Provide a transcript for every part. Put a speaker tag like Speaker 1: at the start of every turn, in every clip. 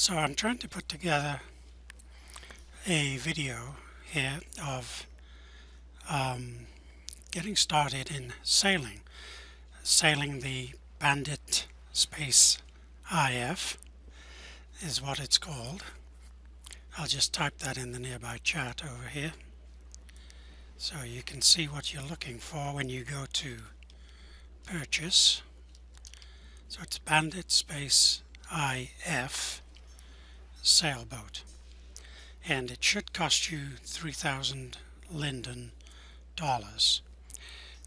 Speaker 1: So I'm trying to put together a video here of getting started in sailing. Sailing the Bandit Space IF is what it's called. I'll just type that in the nearby chat over here so you can see what you're looking for when you go to purchase. So it's Bandit Space IF sailboat, and it should cost you 3,000 Linden dollars.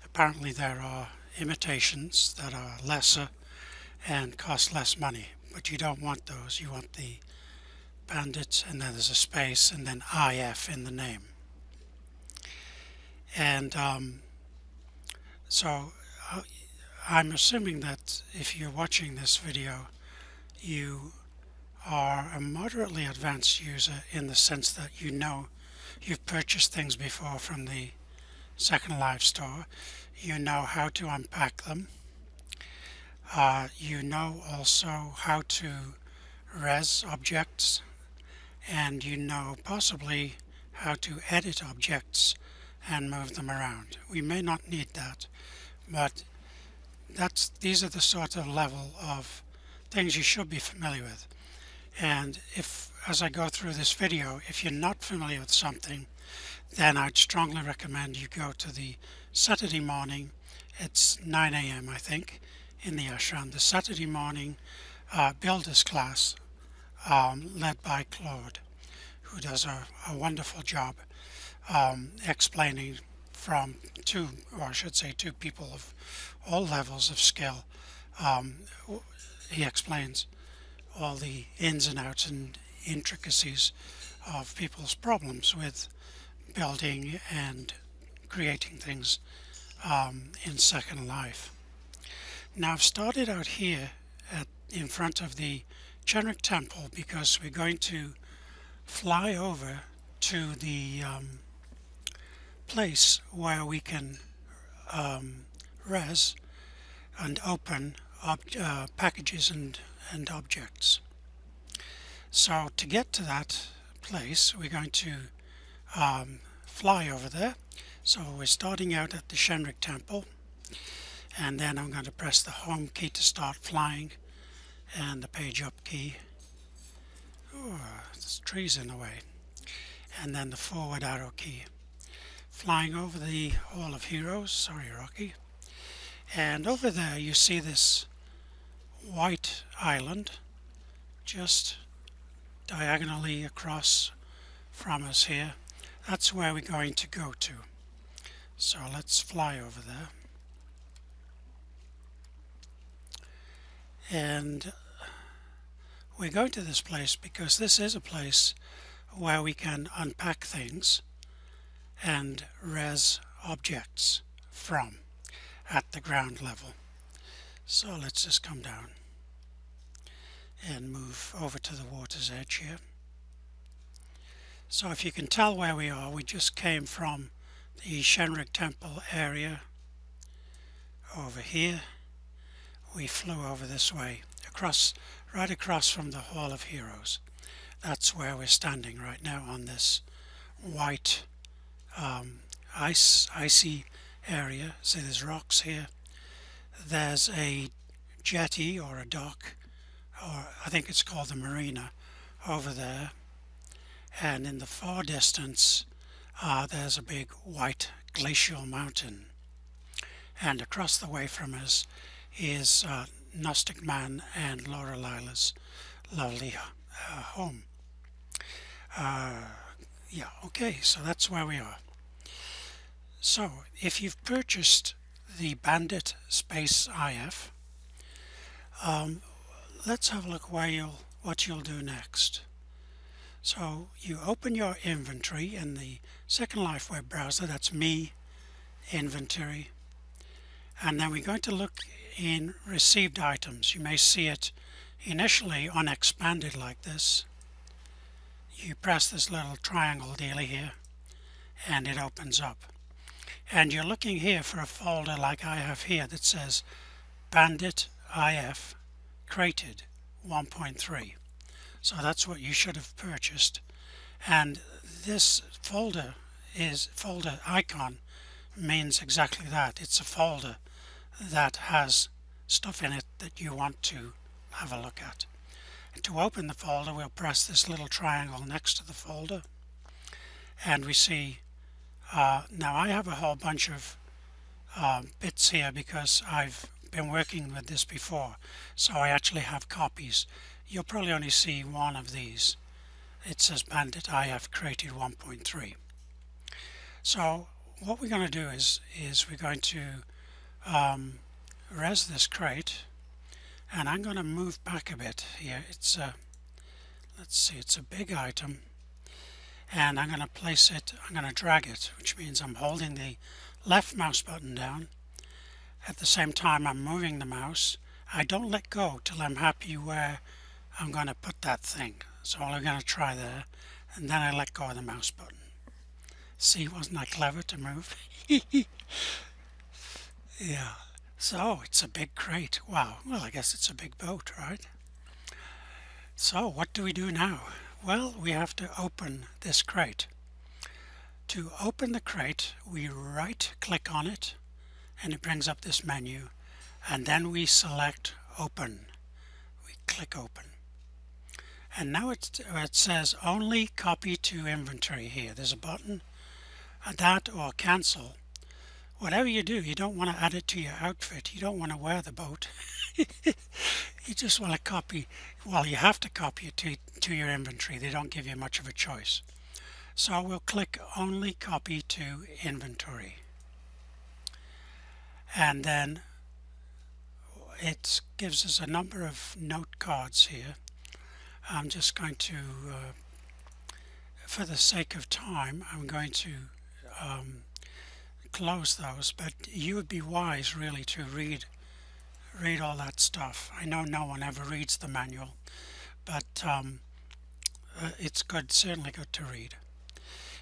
Speaker 1: Apparently there are imitations that are lesser and cost less money, but you don't want those. You want the Bandit, and then there's a space and then IF in the name. And so I'm assuming that if you're watching this video, you are a moderately advanced user in the sense that you know you've purchased things before from the Second Life store. You know how to unpack them. You know also how to res objects, and you know possibly how to edit objects and move them around. We may not need that, but these are the sort of level of things you should be familiar with. And if, as I go through this video, if you're not familiar with something, then I'd strongly recommend you go to the Saturday morning. It's 9 a.m. I think in the ashram. The Saturday morning builders class led by Claude, who does a wonderful job explaining from two people of all levels of skill. He explains all the ins and outs and intricacies of people's problems with building and creating things in Second Life. Now I've started out here in front of the Chenric Temple because we're going to fly over to the place where we can res and open packages and objects. So to get to that place, we're going to fly over there. So we're starting out at the Chenric Temple, and then I'm going to press the home key to start flying and the page up key. Oh, there's trees in the way. And then the forward arrow key. Flying over the Hall of Heroes. Sorry, Rocky. And over there you see this white island just diagonally across from us here. That's where we're going to go to. So let's fly over there. And we're going to this place because this is a place where we can unpack things and res objects from at the ground level. So let's just come down and move over to the water's edge here. So if you can tell where we are, we just came from the Chenric Temple area over here. We flew over this way, right across from the Hall of Heroes. That's where we're standing right now on this white icy area. See, there's rocks here. There's a jetty or a dock, or I think it's called the marina, over there. And in the far distance, there's a big white glacial mountain. And across the way from us is Gnostic Man and Laura Lila's lovely home. Yeah, okay, so that's where we are. So, if you've purchased the Bandit Space IF, let's have a look what you'll do next. So, you open your inventory in the Second Life web browser. That's me, inventory. And then we're going to look in received items. You may see it initially unexpanded like this. You press this little triangle dealy here and it opens up. And you're looking here for a folder like I have here that says Bandit IF Created 1.3. So that's what you should have purchased. And this folder icon means exactly that. It's a folder that has stuff in it that you want to have a look at. And to open the folder, we'll press this little triangle next to the folder, and we see now I have a whole bunch of bits here because I've been working with this before, so I actually have copies. You'll probably only see one of these. It says Bandit IF created 1.3. So what we're going to do is we're going to res this crate, and I'm going to move back a bit here. It's let's see, it's a big item, and I'm going to place it, I'm going to drag it, which means I'm holding the left mouse button down. At the same time I'm moving the mouse. I don't let go till I'm happy where I'm going to put that thing. So I'm going to try there, and then I let go of the mouse button. See, wasn't I clever to move? Yeah. So it's a big crate. Wow. Well, I guess it's a big boat, right? So what do we do now? Well, we have to open this crate. To open the crate, we right click on it, and it brings up this menu, and then we select open. We click open. And now it says only copy to inventory here. There's a button, that or cancel. Whatever you do, you don't want to add it to your outfit. You don't want to wear the boat. You just want to copy. Well, you have to copy it to your inventory. They don't give you much of a choice. So we'll click only copy to inventory. And then it gives us a number of note cards here. I'm just going to, for the sake of time, I'm going to close those, but you would be wise really to read all that stuff. I know no one ever reads the manual, but it's good, certainly good to read.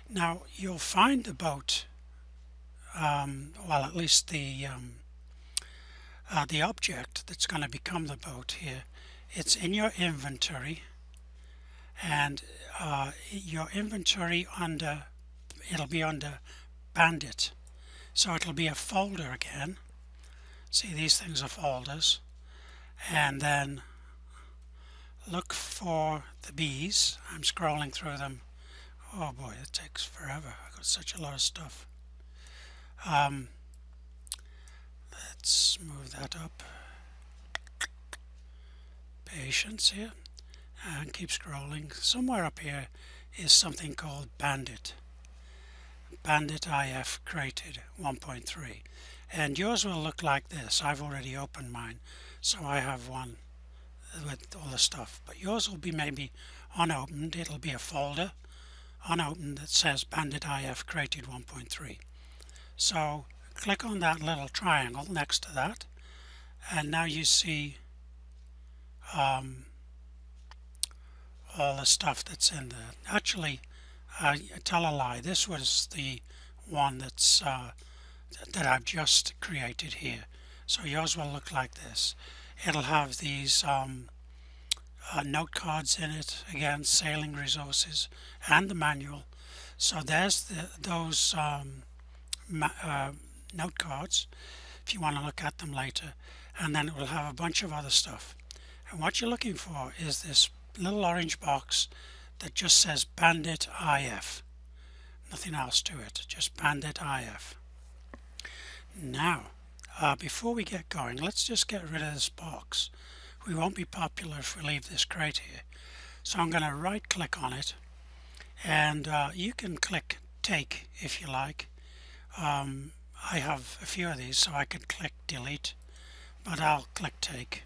Speaker 1: Now you'll find the boat, well, at least the object that's going to become the boat here. It's in your inventory, and your inventory it'll be under Bandit. So it'll be a folder again. See, these things are folders. And then look for the bees. I'm scrolling through them. Oh boy, it takes forever. I've got such a lot of stuff. Let's move that up. Patience here. And keep scrolling. Somewhere up here is something called Bandit. Bandit IF created 1.3. And yours will look like this. I've already opened mine, so I have one with all the stuff. But yours will be maybe unopened. It'll be a folder unopened that says Bandit IF created 1.3. So click on that little triangle next to that, and now you see all the stuff that's in there. Actually, tell a lie. This was the one that I've just created here. So yours will look like this. It'll have these note cards in it, again, sailing resources, and the manual. So there's those note cards if you want to look at them later, and then it will have a bunch of other stuff. And what you're looking for is this little orange box that just says Bandit IF. Nothing else to it, just Bandit IF. Now, before we get going, let's just get rid of this box. We won't be popular if we leave this crate here. So I'm going to right click on it, and you can click take if you like. I have a few of these, so I could click delete, but I'll click take,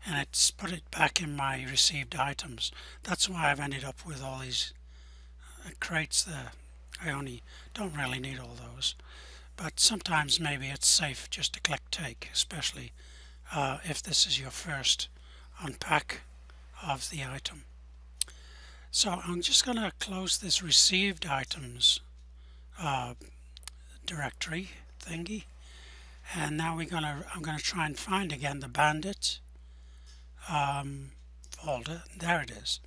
Speaker 1: and it's put it back in my received items. That's why I've ended up with all these crates there. I only don't really need all those, but sometimes maybe it's safe just to click take, especially if this is your first unpack of the item. So I'm just going to close this received items directory thingy, and now I'm going to try and find again the Bandit folder. There it is.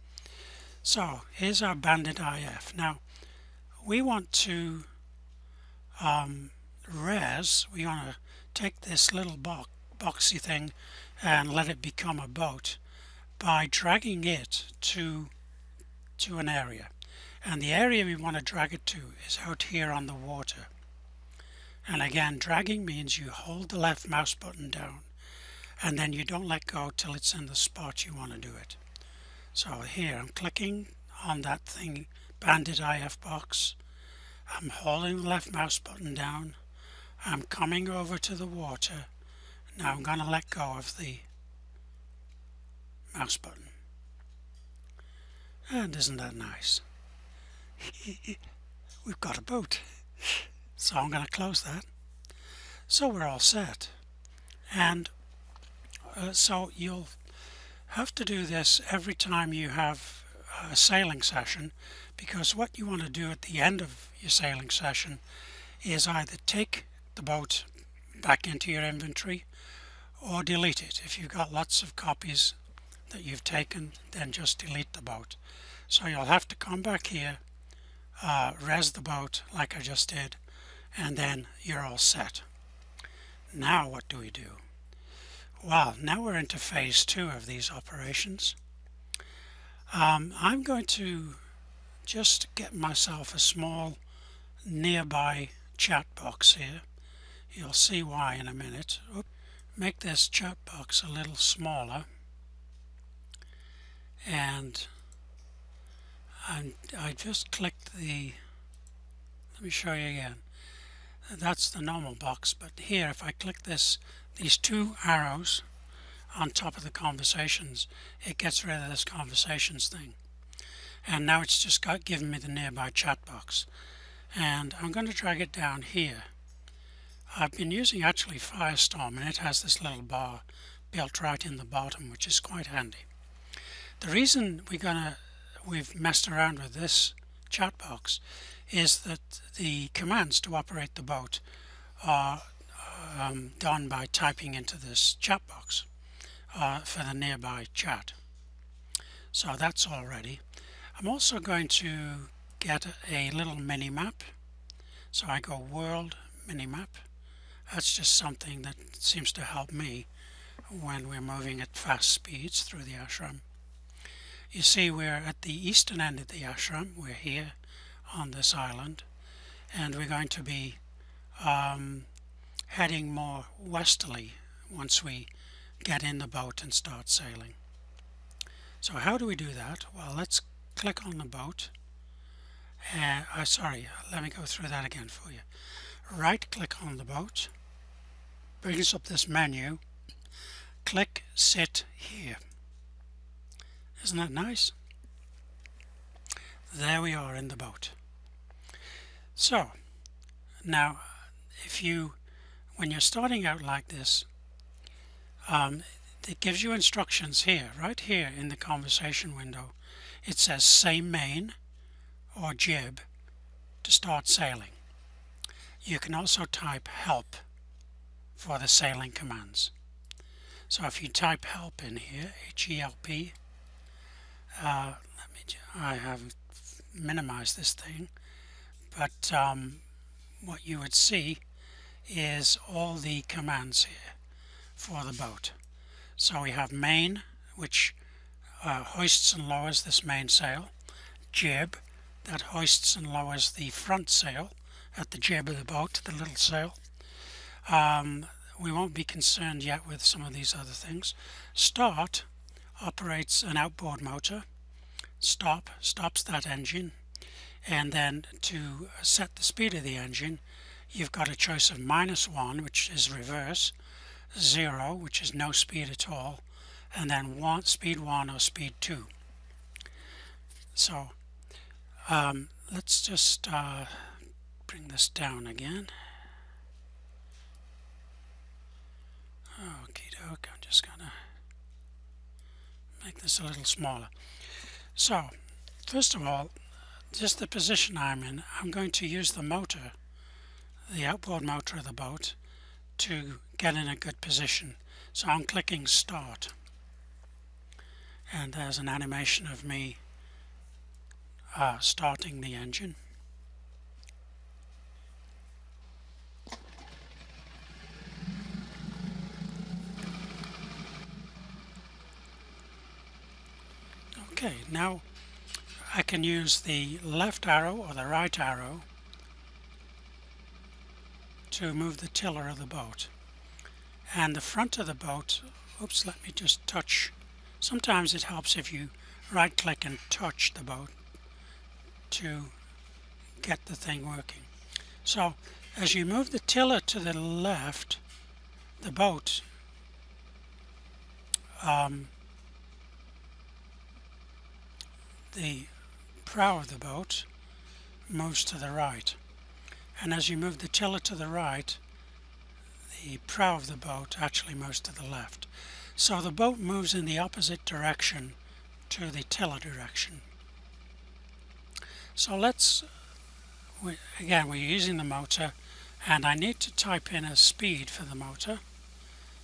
Speaker 1: So here's our Bandit IF. Now we want to we want to take this little boxy thing and let it become a boat by dragging it to an area. And the area we want to drag it to is out here on the water. And again, dragging means you hold the left mouse button down and then you don't let go till it's in the spot you want to do it. So here I'm clicking on that thing, Bandit IF box. I'm holding the left mouse button down. I'm coming over to the water. Now I'm going to let go of the mouse button. And isn't that nice? We've got a boat. So I'm going to close that. So we're all set. And so you'll have to do this every time you have a sailing session, because what you want to do at the end of your sailing session is either take the boat back into your inventory or delete it. If you've got lots of copies that you've taken, then just delete the boat. So you'll have to come back here, res the boat like I just did, and then you're all set. Now what do we do? Well, now we're into phase 2 of these operations. I'm going to just get myself a small nearby chat box here. You'll see why in a minute. Make this chat box a little smaller, and I just clicked let me show you again. That's the normal box, but here if I click these two arrows on top of the conversations, it gets rid of this conversations thing. And now it's just given me the nearby chat box. And I'm going to drag it down here. I've been using actually Firestorm, and it has this little bar built right in the bottom, which is quite handy. The reason we've messed around with this chat box is that the commands to operate the boat are done by typing into this chat box for the nearby chat. So that's all ready. I'm also going to get a little mini map. So I go world mini map. That's just something that seems to help me when we're moving at fast speeds through the ashram. You see, we're at the eastern end of the ashram. We're here on this island, and we're going to be heading more westerly once we get in the boat and start sailing. So how do we do that? Well, let's click on the boat. Sorry, let me go through that again for you. Right click on the boat, brings up this menu, click sit here. Isn't that nice? There we are in the boat. So now when you're starting out like this, it gives you instructions here, right here in the conversation window. It says say main or jib to start sailing. You can also type help for the sailing commands. So if you type help in here, H-E-L-P, I have minimized this thing, but what you would see is all the commands here for the boat. So we have main, which hoists and lowers this mainsail. Jib, that hoists and lowers the front sail at the jib of the boat, the little sail. We won't be concerned yet with some of these other things. Start operates an outboard motor. Stop stops that engine. And then to set the speed of the engine, you've got a choice of -1, which is reverse, 0, which is no speed at all, and then speed 1 or speed 2. So let's just bring this down again. Okie doke, I'm just gonna make this a little smaller. So first of all, just the position I'm in, I'm going to use the motor, the outboard motor of the boat, to get in a good position. So I'm clicking start, and there's an animation of me starting the engine. Okay, now I can use the left arrow or the right arrow to move the tiller of the boat. And the front of the boat, oops, let me just touch. Sometimes it helps if you right click and touch the boat to get the thing working. So as you move the tiller to the left, the boat the prow of the boat moves to the right, and as you move the tiller to the right, the prow of the boat actually moves to the left. So the boat moves in the opposite direction to the tiller direction. So again, we're using the motor, and I need to type in a speed for the motor.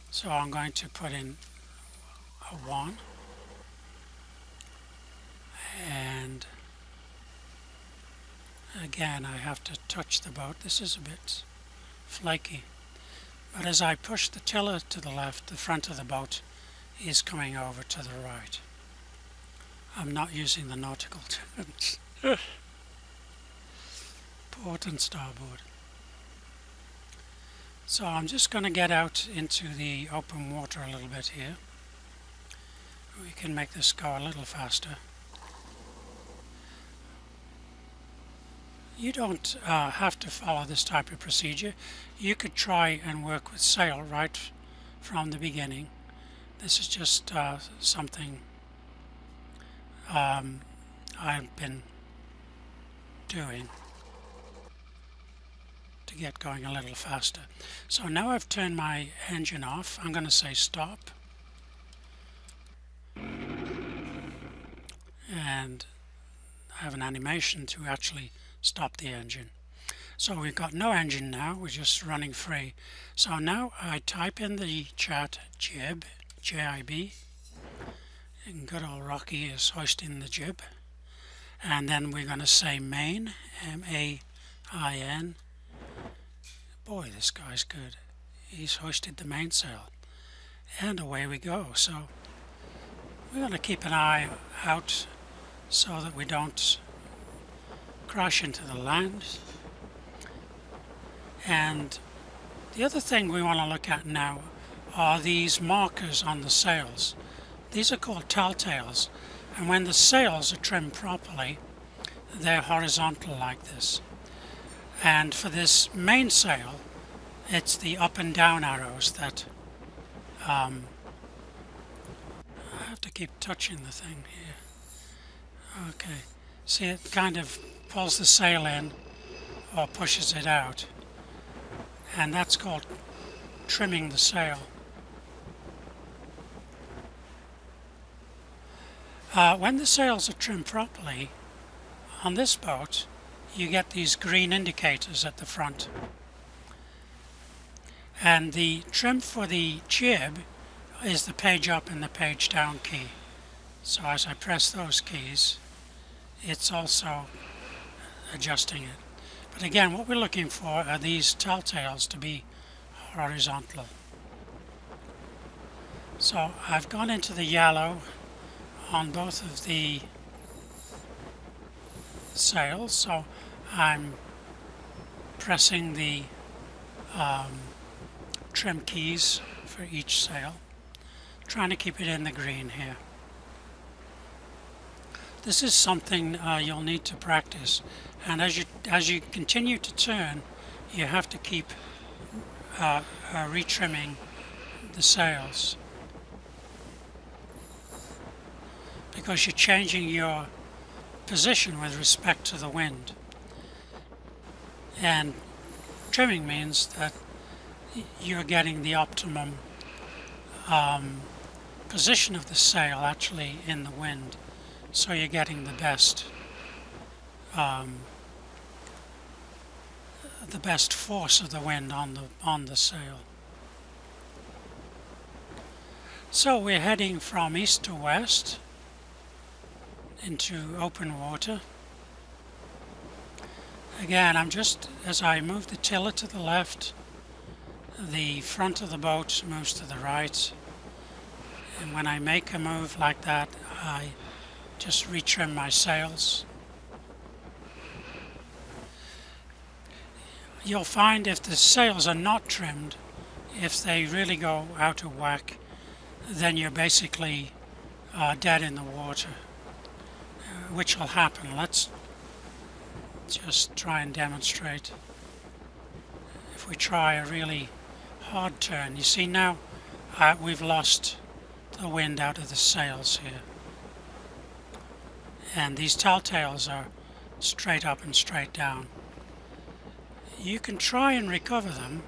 Speaker 1: So I'm going to put in a 1, and again I have to touch the boat. This is a bit flaky, but as I push the tiller to the left, the front of the boat is coming over to the right. I'm not using the nautical terms. Port and starboard. So I'm just going to get out into the open water a little bit here. We can make this go a little faster. You don't have to follow this type of procedure. You could try and work with sail right from the beginning. This is just something I've been doing to get going a little faster. So now I've turned my engine off. I'm going to say stop, and I have an animation to actually stop the engine. So we've got no engine now, we're just running free. So now I type in the chat jib, J-I-B, and good old Rocky is hoisting the jib. And then we're going to say main, M-A-I-N. Boy, this guy's good. He's hoisted the mainsail. And away we go. So we're going to keep an eye out so that we don't crash into the land. And the other thing we want to look at now are these markers on the sails. These are called telltales, and when the sails are trimmed properly, they're horizontal like this. And for this mainsail, it's the up and down arrows that I have to keep touching the thing here. Okay, see, it kind of pulls the sail in or pushes it out, and that's called trimming the sail. When the sails are trimmed properly on this boat, you get these green indicators at the front, and the trim for the jib is the page up and the page down key. So as I press those keys, it's also adjusting it. But again, what we're looking for are these telltales to be horizontal. So I've gone into the yellow on both of the sails, so I'm pressing the trim keys for each sail, trying to keep it in the green here. This is something you'll need to practice, and as you continue to turn, you have to keep retrimming the sails, because you're changing your position with respect to the wind. And trimming means that you're getting the optimum position of the sail actually in the wind, so you're getting the best force of the wind on the sail. So we're heading from east to west into open water, Again, as I move the tiller to the left, the front of the boat moves to the right, and when I make a move like that, I just retrim my sails. You'll find if the sails are not trimmed, if they really go out of whack, then you're basically dead in the water, which will happen. Let's just try and demonstrate. If we try a really hard turn, you see now we've lost the wind out of the sails here, and these telltales are straight up and straight down. You can try and recover them,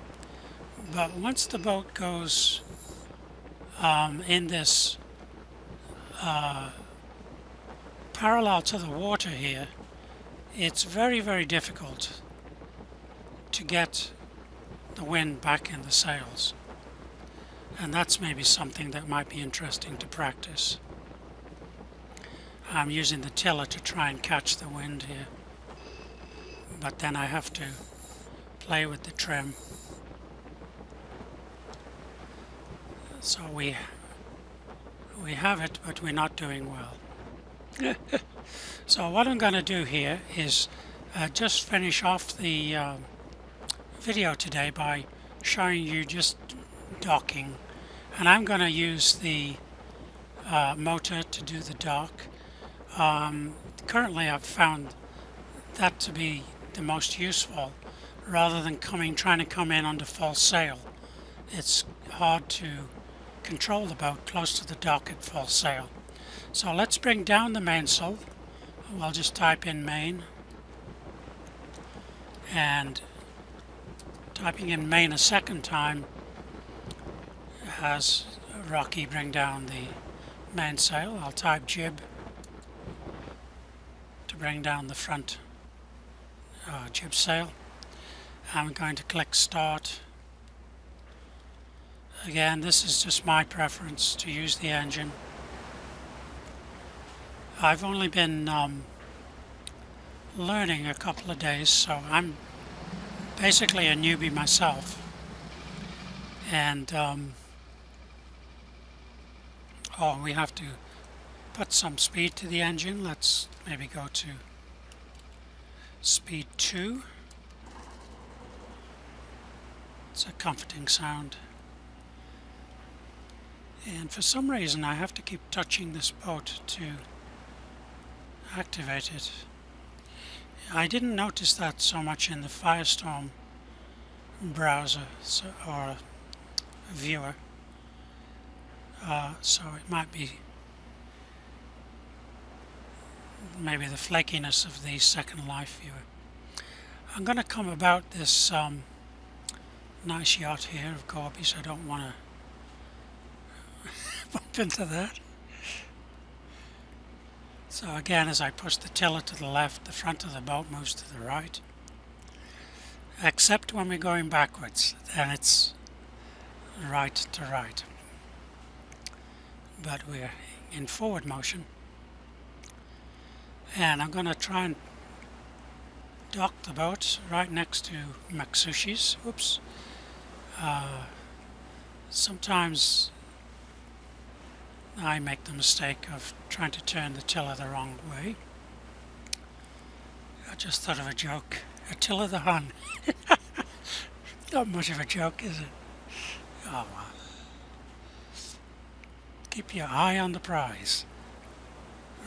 Speaker 1: but once the boat goes in this parallel to the water here, it's very, very difficult to get the wind back in the sails. And that's maybe something that might be interesting to practice. I'm using the tiller to try and catch the wind here, but then I have to play with the trim. So we have it, but we're not doing well. So what I'm going to do here is just finish off the video today by showing you just docking, and I'm going to use the motor to do the dock. Currently I've found that to be the most useful, rather than trying to come in under full sail. It's hard to control the boat close to the dock at full sail. So let's bring down the mainsail. We'll just type in main, and typing in main a second time has Rocky bring down the mainsail. I'll type jib to bring down the front jib sail. I'm going to click start. Again, this is just my preference to use the engine. I've only been learning a couple of days, so I'm basically a newbie myself. And we have to put some speed to the engine. Let's maybe go to speed 2. It's a comforting sound. And for some reason I have to keep touching this boat to activate it. I didn't notice that so much in the Firestorm browser or viewer, so it might be maybe the flakiness of the Second Life viewer. I'm going to come about this nice yacht here of Corby's. I don't want to bump into that. So again, as I push the tiller to the left, the front of the boat moves to the right. Except when we're going backwards, then it's right to right. But we're in forward motion. And I'm going to try and dock the boat right next to Maksushi's. Oops. Sometimes I make the mistake of trying to turn the tiller the wrong way. I just thought of a joke. Attila the Hun. Not much of a joke, is it? Oh well. Keep your eye on the prize.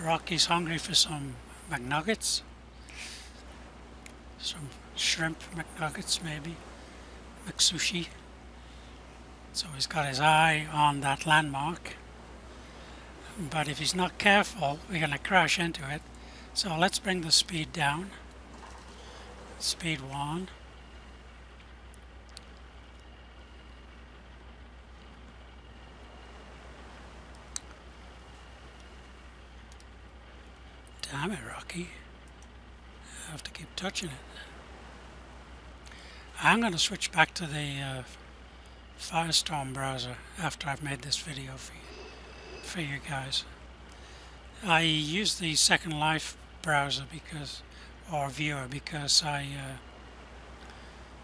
Speaker 1: Rocky's hungry for some McNuggets. Some shrimp McNuggets, maybe. McSushi. So he's got his eye on that landmark. But if he's not careful, we're going to crash into it. So let's bring the speed down. Speed 1. Damn it, Rocky. I have to keep touching it. I'm going to switch back to the Firestorm browser after I've made this video for you guys. I use the Second Life browser because or viewer, because I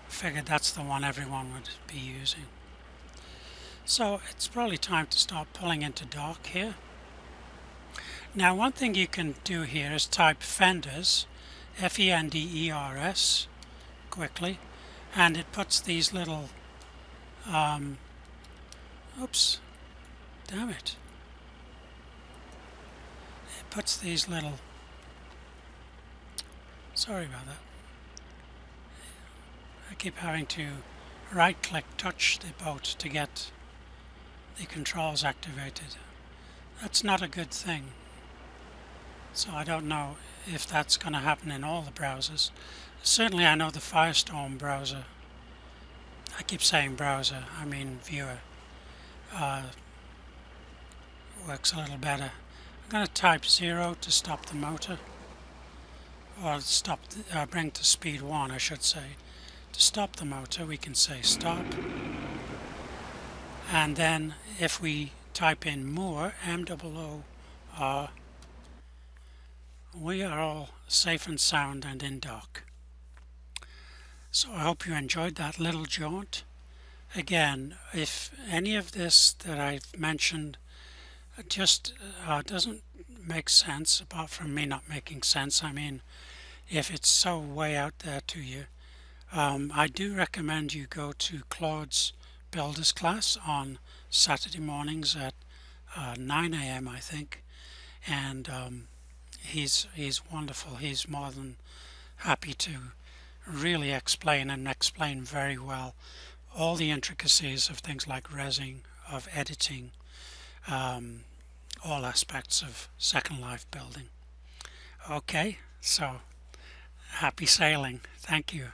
Speaker 1: figured that's the one everyone would be using. So it's probably time to start pulling into dock here. Now one thing you can do here is type fenders, Fenders, quickly, and it puts these little, oops, damn it. It puts these little, sorry about that. I keep having to right click touch the boat to get the controls activated. That's not a good thing. So I don't know if that's going to happen in all the browsers. Certainly I know the Firestorm browser, I keep saying browser, I mean viewer, works a little better. I'm going to type 0 to stop the motor, or stop, bring to speed 1 I should say. To stop the motor we can say stop, and then if we type in more, MOOR, we are all safe and sound and in dock. So I hope you enjoyed that little jaunt. Again, if any of this that I've mentioned just doesn't make sense, apart from me not making sense, I mean, if it's so way out there to you, I do recommend you go to Claude's Builders class on Saturday mornings at 9 a.m. I think, and he's wonderful. He's more than happy to really explain, and explain very well, all the intricacies of things like resing, of editing, all aspects of Second Life building. Okay, so happy sailing. Thank you.